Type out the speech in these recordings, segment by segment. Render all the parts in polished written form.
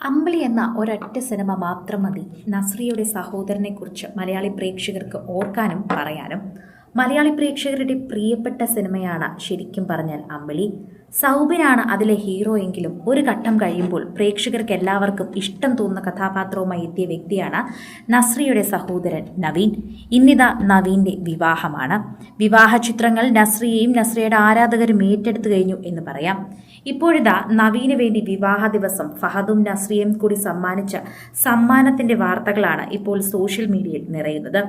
അമ്പിളി എന്ന ഒരൊറ്റ സിനിമ മാത്രം മതി നസ്രിയയുടെ സഹോദരനെക്കുറിച്ച് മലയാളി പ്രേക്ഷകർക്ക് ഓർക്കാനും പറയാനും. മലയാളി പ്രേക്ഷകരുടെ പ്രിയപ്പെട്ട സിനിമയാണ് ശരിക്കും പറഞ്ഞാൽ അമ്പിളി. സൗബിനാണ് അതിലെ ഹീറോ എങ്കിലും ഒരു ഘട്ടം കഴിയുമ്പോൾ പ്രേക്ഷകർക്ക് എല്ലാവർക്കും ഇഷ്ടം തോന്നുന്ന കഥാപാത്രവുമായി എത്തിയ വ്യക്തിയാണ് നസ്രിയയുടെ സഹോദരൻ നവീൻ. ഇന്നിതാ നവീൻ്റെ വിവാഹമാണ്. വിവാഹ ചിത്രങ്ങൾ നസ്രിയയും നസ്രിയയുടെ ആരാധകരും ഏറ്റെടുത്തു കഴിഞ്ഞു എന്ന് പറയാം. ഇപ്പോഴിതാ നവീന് വേണ്ടി വിവാഹ ദിവസം ഫഹദും നസ്രിയയും കൂടി സമ്മാനിച്ച സമ്മാനത്തിന്റെ വാർത്തകളാണ് ഇപ്പോൾ സോഷ്യൽ മീഡിയയിൽ നിറയുന്നത്.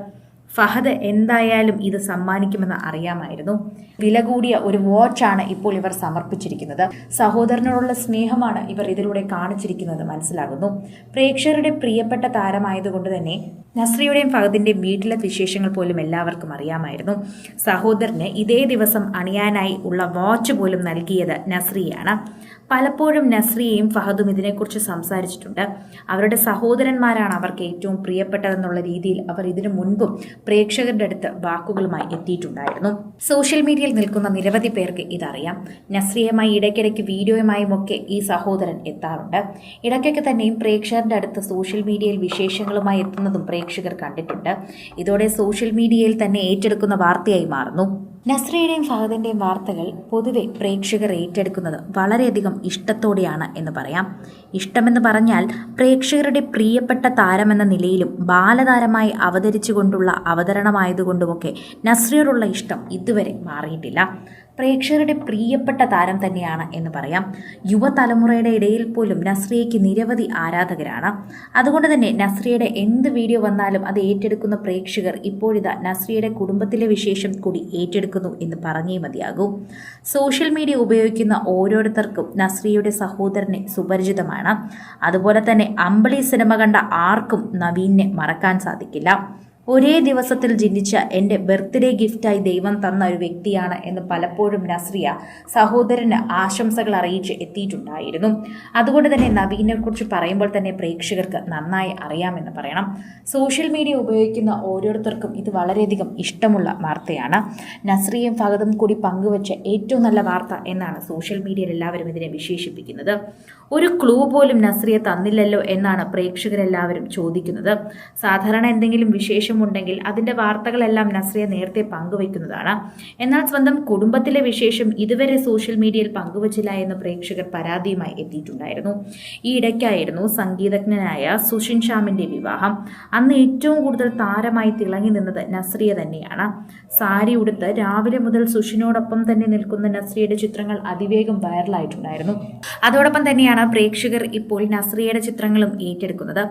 ഫഹദ് എന്തായാലും ഇത് സമ്മാനിക്കുമെന്ന് അറിയാമായിരുന്നു. വില കൂടിയ ഒരു വാച്ചാണ് ഇപ്പോൾ ഇവർ സമർപ്പിച്ചിരിക്കുന്നത്. സഹോദരനോടുള്ള സ്നേഹമാണ് ഇവർ ഇതിലൂടെ കാണിച്ചിരിക്കുന്നത് മനസ്സിലാകുന്നു. പ്രേക്ഷകരുടെ പ്രിയപ്പെട്ട താരമായതുകൊണ്ട് തന്നെ നസ്രിയുടെയും ഫഹദിന്റെയും വീട്ടിലെ വിശേഷങ്ങൾ പോലും എല്ലാവർക്കും അറിയാമായിരുന്നു. സഹോദരന് ഇതേ ദിവസം അണിയാനായി ഉള്ള വാച്ച് പോലും നൽകിയത് നസ്രിയാണ്. പലപ്പോഴും നസ്രിയയും ഫഹദും ഇതിനെക്കുറിച്ച് സംസാരിച്ചിട്ടുണ്ട്. അവരുടെ സഹോദരന്മാരാണ് അവർക്ക് ഏറ്റവും പ്രിയപ്പെട്ടതെന്നുള്ള രീതിയിൽ അവർ ഇതിനു മുൻപും പ്രേക്ഷകരുടെ അടുത്ത് വാക്കുകളുമായി എത്തിയിട്ടുണ്ടായിരുന്നു. സോഷ്യൽ മീഡിയയിൽ നിൽക്കുന്ന നിരവധി പേർക്ക് ഇതറിയാം. നസ്രിയയുമായി ഇടയ്ക്കിടയ്ക്ക് വീഡിയോയുമായും ഒക്കെ ഈ സഹോദരൻ എത്താറുണ്ട്. ഇടയ്ക്കൊക്കെ തന്നെയും പ്രേക്ഷകരുടെ അടുത്ത് സോഷ്യൽ മീഡിയയിൽ വിശേഷങ്ങളുമായി എത്തുന്നതും പ്രേക്ഷകർ കണ്ടിട്ടുണ്ട്. ഇതോടെ സോഷ്യൽ മീഡിയയിൽ തന്നെ ഏറ്റെടുക്കുന്ന വാർത്തയായി മാറുന്നു. നസ്രിയയുടെയും ഫഹദിന്റെയും വാർത്തകൾ പൊതുവെ പ്രേക്ഷകർ ഏറ്റെടുക്കുന്നത് വളരെയധികം ഇഷ്ടത്തോടെയാണ് എന്ന് പറയാം. ഇഷ്ടമെന്ന് പറഞ്ഞാൽ പ്രേക്ഷകരുടെ പ്രിയപ്പെട്ട താരമെന്ന നിലയിലും ബാലതാരമായി അവതരിച്ചുകൊണ്ടുള്ള അവതരണമായതുകൊണ്ടുമൊക്കെ നസ്രിയോടുള്ള ഇഷ്ടം ഇതുവരെ മാറിയിട്ടില്ല. പ്രേക്ഷകരുടെ പ്രിയപ്പെട്ട താരം തന്നെയാണ് എന്ന് പറയാം. യുവതലമുറയുടെ ഇടയിൽ പോലും നസ്രിയയ്ക്ക് നിരവധി ആരാധകരാണ്. അതുകൊണ്ട് തന്നെ നസ്രിയയുടെ എന്ത് വീഡിയോ വന്നാലും അത് ഏറ്റെടുക്കുന്ന പ്രേക്ഷകർ ഇപ്പോഴിതാ നസ്രിയയുടെ കുടുംബത്തിലെ വിശേഷം കൂടി ഏറ്റെടുക്കുന്നു എന്ന് പറഞ്ഞേ മതിയാകൂ. സോഷ്യൽ മീഡിയ ഉപയോഗിക്കുന്ന ഓരോരുത്തർക്കും നസ്രിയയുടെ സഹോദരനെ സുപരിചിതമാണ്. അതുപോലെ തന്നെ അമ്പിളി സിനിമ കണ്ട ആർക്കും നവീനെ മറക്കാൻ സാധിക്കില്ല. ഒരേ ദിവസത്തിൽ ജനിച്ച എൻ്റെ ബർത്ത്ഡേ ഗിഫ്റ്റായി ദൈവം തന്ന ഒരു വ്യക്തിയാണ് എന്ന് പലപ്പോഴും നസ്രിയ സഹോദരന് ആശംസകൾ അറിയിച്ച് എത്തിയിട്ടുണ്ടായിരുന്നു. അതുകൊണ്ട് തന്നെ നവീനെ കുറിച്ച് പറയുമ്പോൾ തന്നെ പ്രേക്ഷകർക്ക് നന്നായി അറിയാമെന്ന് പറയണം. സോഷ്യൽ മീഡിയ ഉപയോഗിക്കുന്ന ഓരോരുത്തർക്കും ഇത് വളരെയധികം ഇഷ്ടമുള്ള വാർത്തയാണ്. നസ്രിയയും ഫഹദും കൂടി പങ്കുവച്ച ഏറ്റവും നല്ല വാർത്ത എന്നാണ് സോഷ്യൽ മീഡിയയിൽ എല്ലാവരും ഇതിനെ വിശേഷിപ്പിക്കുന്നത്. ഒരു ക്ലൂ പോലും നസ്രിയ തന്നില്ലല്ലോ എന്നാണ് പ്രേക്ഷകരെല്ലാവരും ചോദിക്കുന്നത്. സാധാരണ എന്തെങ്കിലും വിശേഷമുണ്ടെങ്കിൽ അതിൻ്റെ വാർത്തകളെല്ലാം നസ്രിയ നേരത്തെ പങ്കുവയ്ക്കുന്നതാണ്. എന്നാൽ സ്വന്തം കുടുംബത്തിലെ വിശേഷം ഇതുവരെ സോഷ്യൽ മീഡിയയിൽ പങ്കുവച്ചില്ല എന്ന് പ്രേക്ഷകർ പരാതിയുമായി എത്തിയിട്ടുണ്ടായിരുന്നു. ഈ ഇടയ്ക്കായിരുന്നു സംഗീതജ്ഞനായ സുഷിൻ ശ്യാമിൻ്റെ വിവാഹം. അന്ന് ഏറ്റവും കൂടുതൽ താരമായി തിളങ്ങി നിന്നത് നസ്രിയ തന്നെയാണ്. സാരി ഉടുത്ത് രാവിലെ മുതൽ സുഷിനോടൊപ്പം തന്നെ നിൽക്കുന്ന നസ്രിയയുടെ ചിത്രങ്ങൾ അതിവേഗം വൈറലായിട്ടുണ്ടായിരുന്നു. അതോടൊപ്പം തന്നെയാണ് പ്രേക്ഷകർ ഇപ്പോൾ നസ്രിയയുടെ ചിത്രങ്ങളും ഏറ്റെടുക്കുന്നത്.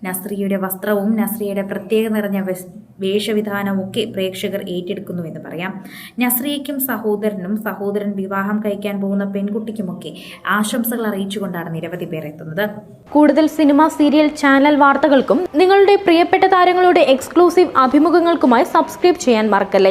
നസ്രിയയുടെ വസ്ത്രവും നസ്രിയയുടെ പ്രത്യേക നിറഞ്ഞ വേഷവിധാനവും ഒക്കെ പ്രേക്ഷകർ ഏറ്റെടുക്കുന്നു എന്ന് പറയാം. നസ്രിയയ്ക്കും സഹോദരൻ വിവാഹം കഴിക്കാൻ പോകുന്ന പെൺകുട്ടിക്കുമൊക്കെ ആശംസകൾ അറിയിച്ചുകൊണ്ടാണ് നിരവധി പേർ എത്തുന്നത്. കൂടുതൽ സിനിമ, സീരിയൽ, ചാനൽ വാർത്തകൾക്കും നിങ്ങളുടെ പ്രിയപ്പെട്ട താരങ്ങളുടെ എക്സ്ക്ലൂസീവ് അഭിമുഖങ്ങൾക്കുമായി സബ്സ്ക്രൈബ് ചെയ്യാൻ മറക്കല്ലേ.